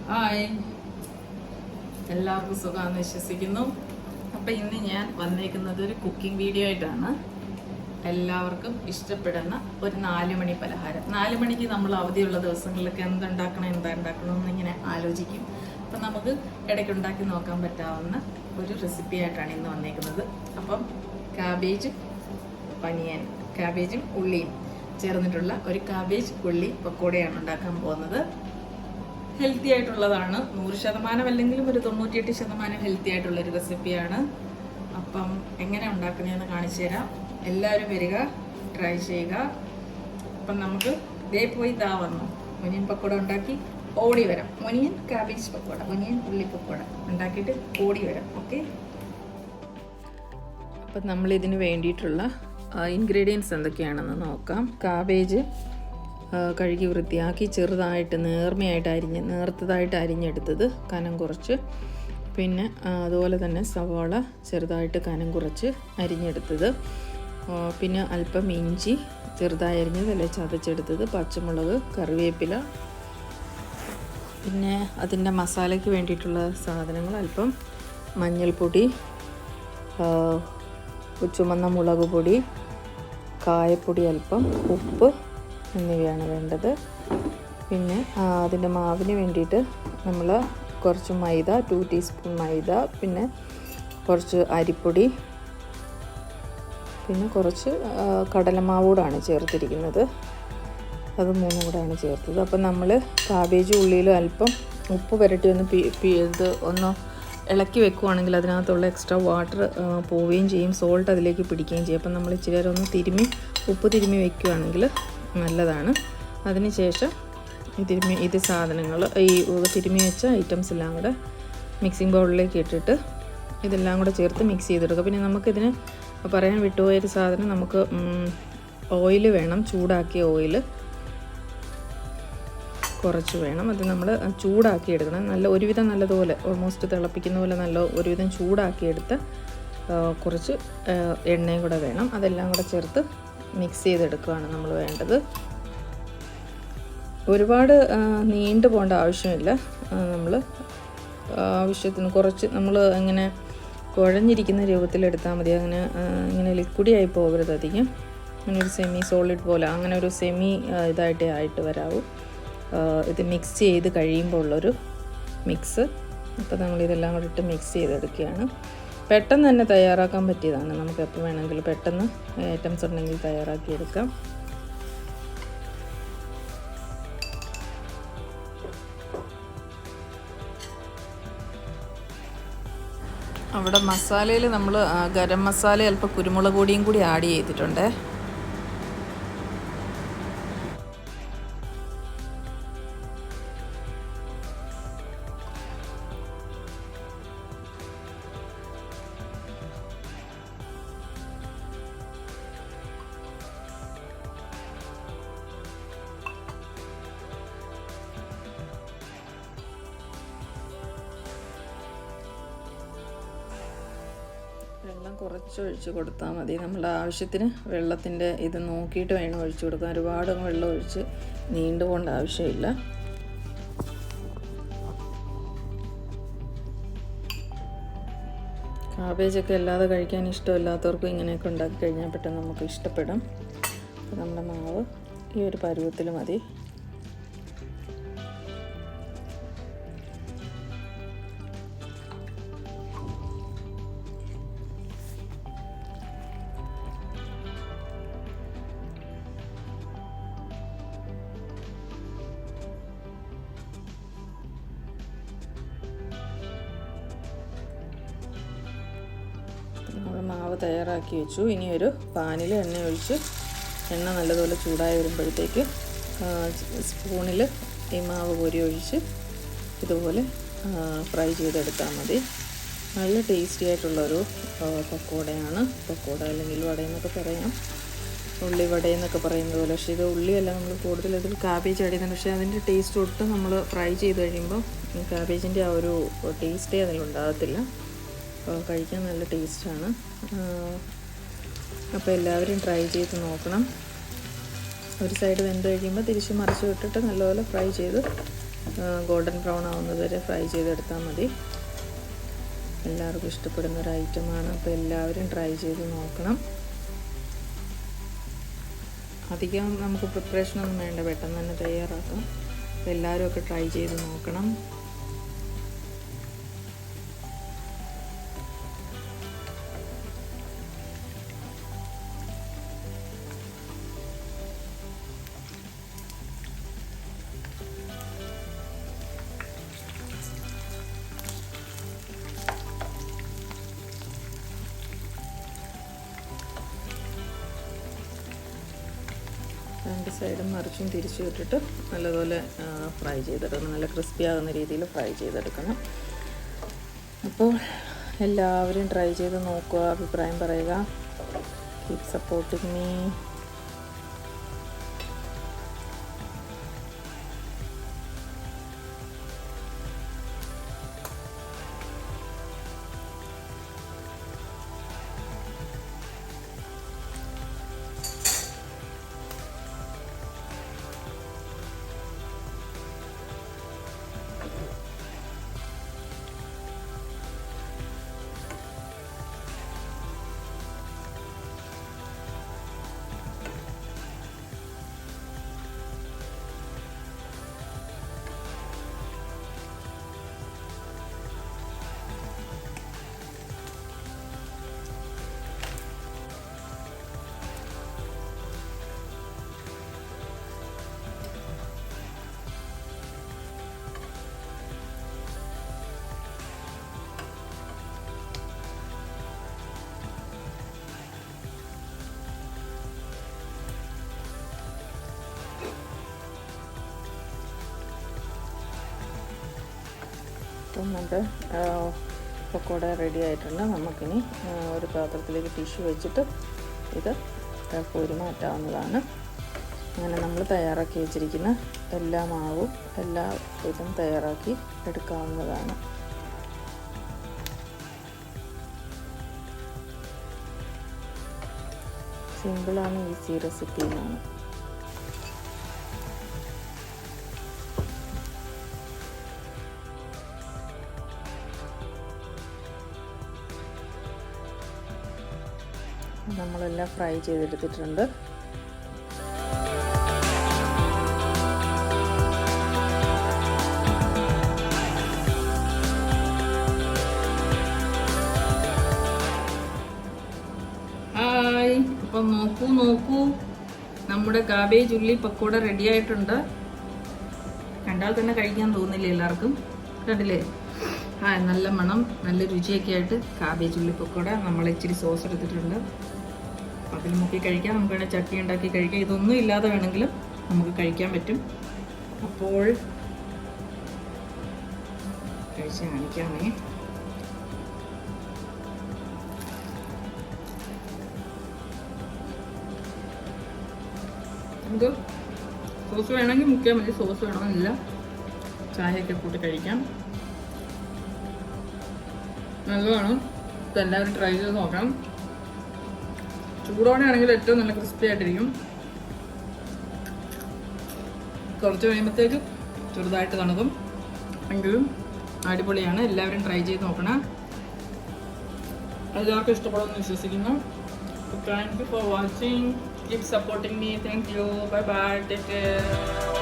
Hi, എല്ലാവർക്കും സുഖമാണെന്ന് വിശ്വസിക്കുന്നു. അപ്പം ഇന്ന് ഞാൻ വന്നേക്കുന്നത് ഒരു കുക്കിംഗ് വീഡിയോ ആയിട്ടാണ്. എല്ലാവർക്കും ഇഷ്ടപ്പെടുന്ന ഒരു 4 മണി പലഹാരം. 4 മണിക്ക് നമ്മൾ അവധിയുള്ള ദിവസങ്ങളിലൊക്കെ എന്താ ഉണ്ടാക്കണം എന്നിങ്ങനെ ആലോചിക്കും. അപ്പം നമുക്ക് ഇടയ്ക്ക് ഉണ്ടാക്കി നോക്കാൻ പറ്റാവുന്ന ഒരു റെസിപ്പി ആയിട്ടാണ് ഇന്ന് വന്നേക്കുന്നത്. അപ്പം കാബേജും ഉള്ളിയും ചേർന്നിട്ടുള്ള ഒരു കാബേജ് ഉള്ളി പക്കോടയാണ് ഉണ്ടാക്കാൻ പോകുന്നത്. ഹെൽത്തി ആയിട്ടുള്ളതാണ്. 100% അല്ലെങ്കിലും ഒരു 98% ഹെൽത്തി ആയിട്ടുള്ളൊരു റെസിപ്പിയാണ്. അപ്പം എങ്ങനെ ഉണ്ടാക്കുന്നതെന്ന് കാണിച്ചു തരാം. എല്ലാവരും വരിക, ട്രൈ ചെയ്യുക. അപ്പം നമുക്ക് പോയി വന്നു ഒനിയൻ പക്കോട ഉണ്ടാക്കി ഓടി വരാം. ഒനിയൻ കാബേജ് പക്കോട, ഒനിയൻ ഉള്ളി പക്കോട ഉണ്ടാക്കിയിട്ട് ഓടി വരാം. ഓക്കെ, അപ്പം നമ്മളിതിന് വേണ്ടിയിട്ടുള്ള ഇൻഗ്രീഡിയൻസ് എന്തൊക്കെയാണെന്ന് നോക്കാം. കാബേജ് കഴുകി വൃത്തിയാക്കി ചെറുതായിട്ട് നേർത്തതായിട്ട് അരിഞ്ഞെടുത്തത് കനം കുറച്ച്. പിന്നെ അതുപോലെ തന്നെ സവാള ചെറുതായിട്ട് കനം കുറച്ച് അരിഞ്ഞെടുത്തത്. പിന്നെ അല്പം ഇഞ്ചി ചെറുതായി അരിഞ്ഞത് അല്ലെ ചതച്ചെടുത്തത്, പച്ചമുളക്, കറിവേപ്പില. പിന്നെ അതിൻ്റെ മസാലയ്ക്ക് വേണ്ടിയിട്ടുള്ള സാധനങ്ങൾ അല്പം മഞ്ഞൾപ്പൊടി, ചുമന്ന മുളക് പൊടി, കായപ്പൊടി, അല്പം ഉപ്പ് എന്നിവയാണ് വേണ്ടത്. പിന്നെ അതിൻ്റെ മാവിന് വേണ്ടിയിട്ട് നമ്മൾ കുറച്ച് മൈദ, 2 ടീസ്പൂൺ മൈദ, പിന്നെ കുറച്ച് അരിപ്പൊടി, പിന്നെ കുറച്ച് കടലമാവൂടാണ് ചേർത്തിരിക്കുന്നത്. അത് 3 കൂടെയാണ് ചേർത്തത്. അപ്പം നമ്മൾ കാബേജ് ഉള്ളിയിൽ അല്പം ഉപ്പ് പുരട്ടി ഒന്ന് ഇളക്കി വെക്കുവാണെങ്കിൽ അതിനകത്തുള്ള എക്സ്ട്രാ വാട്ടർ പോവുകയും ചെയ്യും, സോൾട്ട് അതിലേക്ക് പിടിക്കുകയും ചെയ്യും. അപ്പം നമ്മൾ ഇച്ചിരി നേരം ഒന്ന് ഉപ്പ് തിരുമ്മി വെക്കുകയാണെങ്കിൽ നല്ലതാണ്. അതിനുശേഷം ഇത് സാധനങ്ങൾ ഈ തിരുമ്മി വെച്ച ഐറ്റംസ് എല്ലാം കൂടെ മിക്സിംഗ് ബൗളിലേക്ക് ഇട്ടിട്ട് ഇതെല്ലാം കൂടെ ചേർത്ത് മിക്സ് ചെയ്തെടുക്കുക. പിന്നെ നമുക്കിതിന് പറയാൻ വിട്ടുപോയൊരു സാധനം, നമുക്ക് ഓയിൽ വേണം. ചൂടാക്കിയ ഓയിൽ കുറച്ച് വേണം. അത് നമ്മൾ ചൂടാക്കി എടുക്കണം. ഒരുവിധം നല്ലതുപോലെ ഓൾമോസ്റ്റ് തിളപ്പിക്കുന്ന പോലെ ഒരുവിധം ചൂടാക്കിയെടുത്ത് കുറച്ച് എണ്ണയും കൂടെ വേണം. അതെല്ലാം കൂടെ ചേർത്ത് മിക്സ് ചെയ്തെടുക്കുകയാണ് നമ്മൾ വേണ്ടത്. ഒരുപാട് നീണ്ടു പോകേണ്ട ആവശ്യമില്ല. നമ്മൾ ആവശ്യത്തിന് കുറച്ച് നമ്മൾ ഇങ്ങനെ കുഴഞ്ഞിരിക്കുന്ന രൂപത്തിലെടുത്താൽ മതി. ഇങ്ങനെ ലിക്വിഡായി പോകരുത് അധികം. അങ്ങനെ ഒരു സെമി സോളിഡ് പോലെ, അങ്ങനെ ഒരു ഇതായിട്ടേ ആയിട്ട് വരാവൂ. ഇത് മിക്സ് ചെയ്ത് കഴിയുമ്പോൾ ഉള്ളൊരു മിക്സ്. അപ്പോൾ നമ്മളിതെല്ലാം കൂടി ഇട്ട് മിക്സ് ചെയ്തെടുക്കുകയാണ്. പെട്ടെന്ന് തന്നെ തയ്യാറാക്കാൻ പറ്റിയതാണ്. നമുക്ക് എപ്പോൾ വേണമെങ്കിലും പെട്ടെന്ന് ഐറ്റംസ് ഉണ്ടെങ്കിൽ തയ്യാറാക്കിയെടുക്കാം. അവിടെ മസാലയിൽ നമ്മൾ ഗരം മസാല അല്പം കുരുമുളക് പൊടിയും കൂടി ആഡ് ചെയ്തിട്ടുണ്ട്. വെള്ളം കുറച്ച് ഒഴിച്ച് കൊടുത്താൽ മതി. നമ്മുടെ ആവശ്യത്തിന് വെള്ളത്തിൻ്റെ ഇത് നോക്കിയിട്ട് വേണം ഒഴിച്ചു കൊടുക്കാൻ. ഒരുപാട് വെള്ളം ഒഴിച്ച് നീണ്ടു പോകേണ്ട ആവശ്യമില്ല. കാബേജൊക്കെ അല്ലാതെ കഴിക്കാൻ ഇഷ്ടമില്ലാത്തവർക്കും ഇങ്ങനെയൊക്കെ ഉണ്ടാക്കി കഴിഞ്ഞാൽ പെട്ടെന്ന് നമുക്ക് ഇഷ്ടപ്പെടും. അപ്പോൾ നമ്മുടെ മാവ് ഈ ഒരു പരുവത്തിൽ മതി. മാവ് തയ്യാറാക്കി വെച്ചു. ഇനി ഒരു പാനിൽ എണ്ണ നല്ലതുപോലെ ചൂടായി വരുമ്പോഴത്തേക്ക് സ്പൂണിൽ ഈ മാവ് കോരി ഒഴിച്ച് ഇതുപോലെ ഫ്രൈ ചെയ്തെടുത്താൽ മതി. നല്ല ടേസ്റ്റി ആയിട്ടുള്ളൊരു പക്കോടയാണ്. പക്കോട അല്ലെങ്കിൽ വടയെന്നൊക്കെ പറയാം, ഉള്ളിവടയെന്നൊക്കെ പറയുന്നത് പോലെ. പക്ഷേ ഇത് ഉള്ളിയല്ല, നമ്മൾ കൂടുതൽ ഇതിൽ കാബേജ് ആഡ് ചെയ്യുന്നുണ്ട്. പക്ഷേ അതിൻ്റെ ടേസ്റ്റ് ഒട്ടും നമ്മൾ ഫ്രൈ ചെയ്ത് കഴിയുമ്പോൾ കാബേജിൻ്റെ ആ ഒരു ടേസ്റ്റേ അതിലുണ്ടാകത്തില്ല. കഴിക്കാൻ നല്ല ടേസ്റ്റാണ്. അപ്പോൾ എല്ലാവരും ട്രൈ ചെയ്ത് നോക്കണം. ഒരു സൈഡ് വെന്ത് കഴിയുമ്പോൾ തിരിച്ച് മറിച്ച് വിട്ടിട്ട് നല്ലപോലെ ഫ്രൈ ചെയ്ത് ഗോൾഡൻ ബ്രൗൺ ആവുന്നത് വരെ ഫ്രൈ ചെയ്തെടുത്താൽ മതി. എല്ലാവർക്കും ഇഷ്ടപ്പെടുന്ന ഒരു ഐറ്റമാണ്. അപ്പോൾ എല്ലാവരും ട്രൈ ചെയ്ത് നോക്കണം. അധികം നമുക്ക് പ്രിപ്പറേഷനൊന്നും വേണ്ട, പെട്ടെന്ന് തന്നെ തയ്യാറാക്കാം. അപ്പോൾ എല്ലാവരും ഒക്കെ ട്രൈ ചെയ്ത് നോക്കണം. രണ്ട് സൈഡും മറിച്ചും തിരിച്ചു വിട്ടിട്ട് നല്ലപോലെ ഫ്രൈ ചെയ്തെടുക്കണം. നല്ല ക്രിസ്പി ആകുന്ന രീതിയിൽ ഫ്രൈ ചെയ്തെടുക്കണം. അപ്പോൾ എല്ലാവരും ട്രൈ ചെയ്ത് നോക്കുക, അഭിപ്രായം പറയുക. Keep supporting me. അപ്പം നമ്മുടെ പക്കോട റെഡി ആയിട്ടുണ്ട്. നമുക്കിനി ഒരു പാത്രത്തിലേക്ക് ടിഷ്യൂ വെച്ചിട്ട് ഇത് കോരി മാറ്റാവുന്നതാണ്. അങ്ങനെ നമ്മൾ തയ്യാറാക്കി വെച്ചിരിക്കുന്ന എല്ലാ മാവും എല്ലാ ഇതും തയ്യാറാക്കി എടുക്കാവുന്നതാണ്. സിമ്പിളാണ്, ഈസി റെസിപ്പിയാണ്. നമ്മളെല്ലാം ഫ്രൈ ചെയ്തെടുത്തിട്ടുണ്ട്. ഹായ്, അപ്പം നോക്കൂ നമ്മുടെ കാബേജ് ഉള്ളി പക്കോട റെഡി ആയിട്ടുണ്ട്. കണ്ടാൽ തന്നെ കഴിക്കാൻ തോന്നില്ല എല്ലാവർക്കും. കണ്ടില്ലേ? നല്ല മണം, നല്ല രുചിയൊക്കെ ആയിട്ട് കാബേജ് ഉള്ളി പക്കോട. നമ്മൾ ഇച്ചിരി സോസ് എടുത്തിട്ടുണ്ട്, അതിൽ മുക്കി കഴിക്കാം. നമുക്ക് വേണേൽ ചട്നി ഉണ്ടാക്കി കഴിക്കാം. ഇതൊന്നും ഇല്ലാതെ വേണമെങ്കിലും നമുക്ക് കഴിക്കാൻ പറ്റും. അപ്പോൾ കഴിച്ച് കാണിക്കാമേ. നമുക്ക് സോസ് വേണമെങ്കിൽ മുക്കിയാൽ മതി, സോസ് വേണമെന്നില്ല. ചായയൊക്കെ കൂട്ടി കഴിക്കാം. നല്ലതാണ്. ഇതെല്ലാവരും ട്രൈ ചെയ്ത് നോക്കണം. ചൂടോടെ ആണെങ്കിൽ ഏറ്റവും നല്ല ക്രിസ്പി ആയിട്ടിരിക്കും. കുറച്ച് കഴിയുമ്പോഴത്തേക്ക് ചെറുതായിട്ട് തണുക്കും. എങ്കിലും അടിപൊളിയാണ്. എല്ലാവരും ട്രൈ ചെയ്ത് നോക്കണം. എല്ലാവർക്കും ഇഷ്ടപ്പെടുമെന്ന് വിശ്വസിക്കുന്നു. Thank you for watching. Keep supporting me. Thank you. Bye bye. Take care.